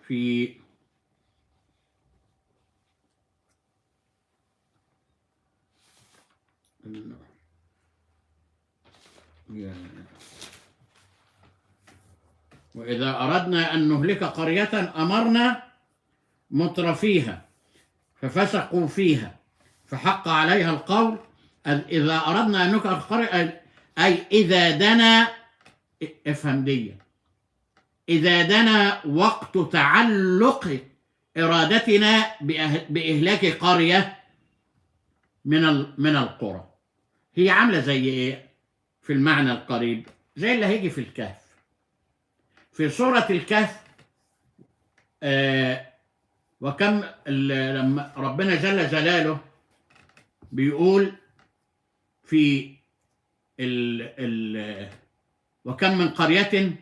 في وإذا أردنا أن نهلك قرية أمرنا مترفيها ففسقوا فيها فحق عليها القول. إذا أردنا أن نهلك قرية أي إذا دنا، افهم دي، إذا دنا وقت تعلق إرادتنا بإهلاك قرية من القرى. هي عاملة زي إيه في المعنى القريب؟ زي اللي هيجي في الكهف. في سورة الكهف وكم لما ربنا جل جلاله بيقول في وكم من قرية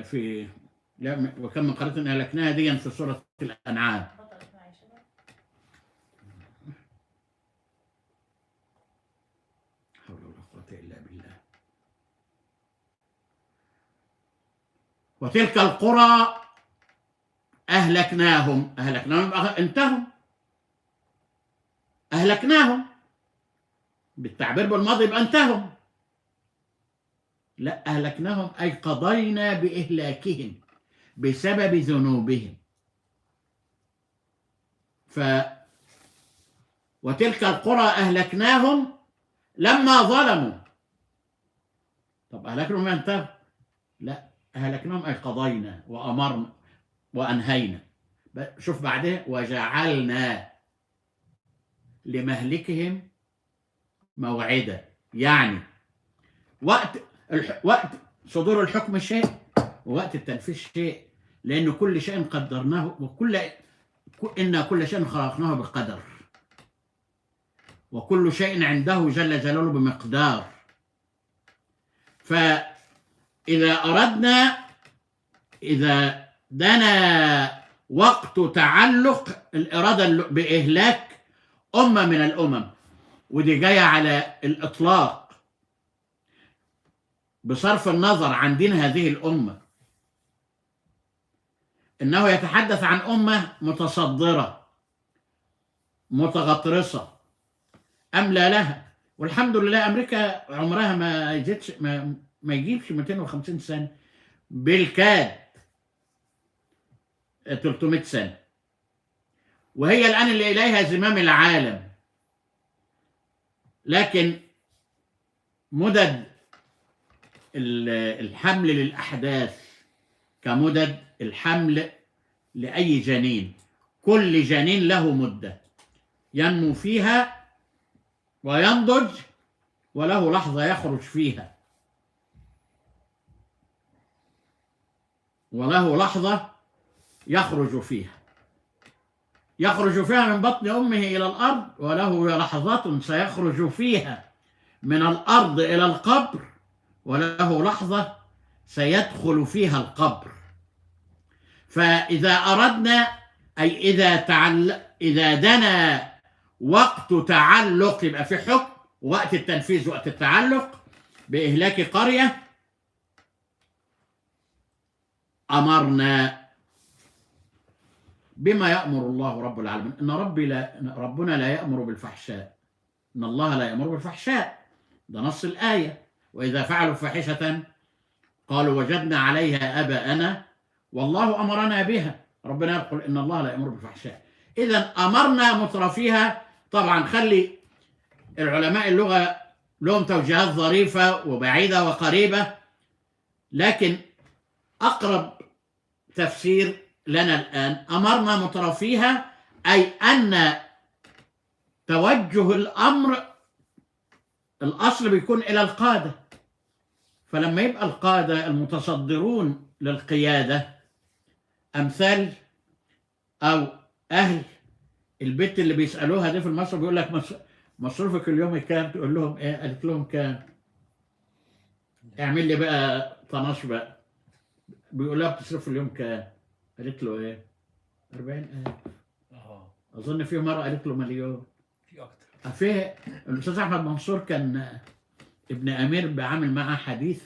في وكم من قرية أهلكناها دي في سورة الأنعام. حول ولا قوة إلا بالله. وتلك القرى أهلكناهم انتهوا، أهلكناهم بالتعبير بالماضي يبقى انتهوا. لا، أهلكناهم أي قضينا بإهلاكهم بسبب ذنوبهم. وتلك القرى أهلكناهم لما ظلموا. طب أهلكناهم ما انتهوا؟ لا، أهلكناهم أي قضينا وأمرنا وأنهينا. شوف بعدها وجعلنا لمهلكهم موعدا، يعني وقت صدور الحكم شيء ووقت التنفيذ شيء، لأن كل شيء قدرناه إن كل شيء خلقناه بقدر، وكل شيء عنده جل جلاله بمقدار. فإذا أردنا، إذا دنا وقت تعلق الإرادة بإهلاك أمة من الأمم، ودي جاية على الإطلاق بصرف النظر عن دين هذه الأمة، إنه يتحدث عن أمة متصدرة متغطرسة أملى لها. والحمد لله أمريكا عمرها ما يجيبش 250 سنة، بالكاد 300 سنة، وهي الآن اللي إليها زمام العالم. لكن مدد الحمل للأحداث كمدد الحمل لأي جنين، كل جنين له مدة ينمو فيها وينضج، وله لحظة يخرج فيها، وله لحظة يخرج فيها من بطن أمه إلى الأرض، وله لحظات سيخرج فيها من الأرض إلى القبر، وله لحظة سيدخل فيها القبر. فإذا أردنا أي إذا دنا وقت تعلق، يبقى في حكم وقت التنفيذ وقت التعلق بإهلاك قرية، أمرنا بما يأمر الله رب العالمين. إن ربنا لا يأمر بالفحشاء، إن الله لا يأمر بالفحشاء، ده نص الآية. وإذا فعلوا فاحشة قالوا وجدنا عليها آباءنا والله أمرنا بها. ربنا يقول إن الله لا يأمر بالفحشاء. إذا أمرنا مترفيها. طبعا خلي العلماء اللغة لهم توجيهات ظريفة وبعيدة وقريبة، لكن أقرب تفسير لنا الآن أمرنا مترفيها أي أن توجه الأمر الأصل بيكون إلى القادة. فلما يبقى القادة المتصدرون للقيادة أمثال أو أهل البيت اللي بيسألوها دي في المصرف، بيقول لك مصروفك اليوم كام؟ تقول لهم إيه؟ قالت لهم كام؟ اعمل لي بقى طناش بقى. بيقول لها بتصرف اليوم كام؟ قالت له إيه؟ 40,000. أظن في مرة قالت له مليون. في أكتر. في الأستاذ أحمد منصور كان ابن أمير بعمل معاه حديث،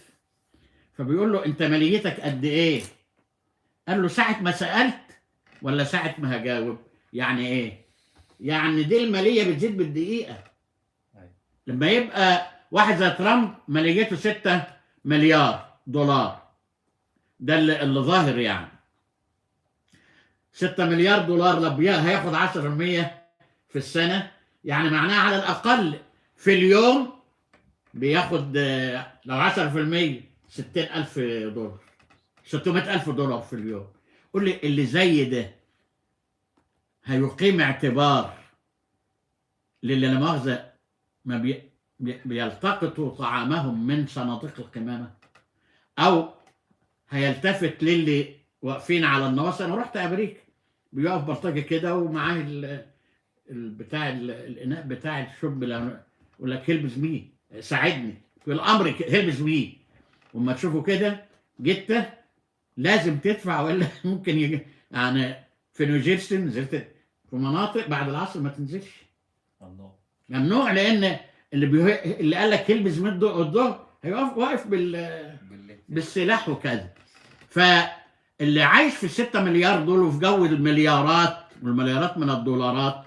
فبيقول له أنت ماليتك قد إيه؟ قال له ساعة ما سألت ولا ساعة ما هجاوب؟ يعني ايه؟ يعني دي المالية بتزيد بالدقيقة. لما يبقى واحد زي ترامب ماليته 6 مليار دولار، ده اللي ظاهر يعني 6 مليار دولار، لو هياخد 10% في السنة، يعني معناها على الأقل في اليوم بياخد لو 10% 60,000 دولار، 600,000 دولار في اليوم. قول لي اللي زي ده هيقيم اعتبار للي لا مؤاخذة ما بيلتقطوا طعامهم من صناديق القمامة، أو هيلتفت للي واقفين على النواصي؟ أنا رحت أمريكا، بيقف بلطجي كده ومعاه بتاع الإناء بتاع الشرب، يقول لك هيلبز مي، ساعدني في الأمر، هيلبز مي. وما تشوفوا كده جته لازم تدفع، ولا ممكن يجي. يعني في نيوجيرسي نزلت في مناطق بعد العصر ما تنزلش، ممنوع، لان اللي قال لك يلبس من الظهر هيقف واقف بالسلاح وكذا. فاللي عايش في 6 مليار دول وفي جو المليارات والمليارات من الدولارات،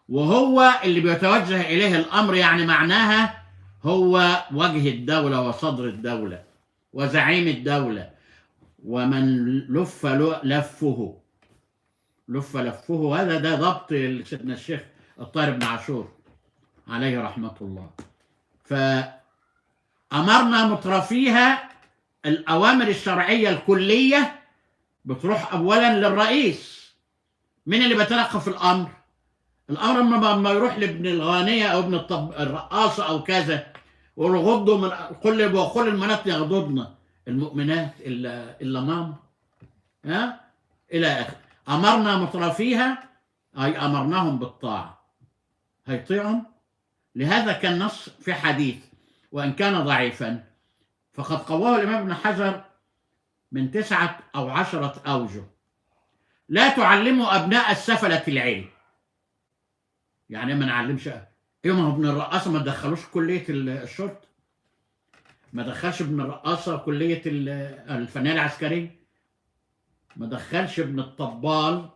وهو اللي بيتوجه اليه الامر، يعني معناها هو وجه الدوله وصدر الدوله وزعيم الدوله، ومن لف لفه هذا ده ضبط سيدنا الشيخ الطاهر بن عاشور عليه رحمة الله. فأمرنا مترفيها الأوامر الشرعية الكلية بتروح أولا للرئيس. من اللي بيتلقى في الأمر؟ الأمر لما يروح لابن الغانية أو ابن الرقاصة أو كذا، والغضوا من كل المناط يغضضن المؤمنات إلا ماما، إلى آخر. أمرنا مترفيها أي أمرناهم بالطاعة، هيطيعهم. لهذا كان نص في حديث وإن كان ضعيفا فقد قواه الإمام ابن حجر من 9 أو 10 أوجه: لا تعلموا أبناء السفلة العلم. يعني ما نعلمش إيه؟ ما هو ابن الرقاصة ما دخلوش كلية الشرطة، ما دخلش ابن الرقاصة كلية الفنية العسكرية، ما دخلش ابن الطبال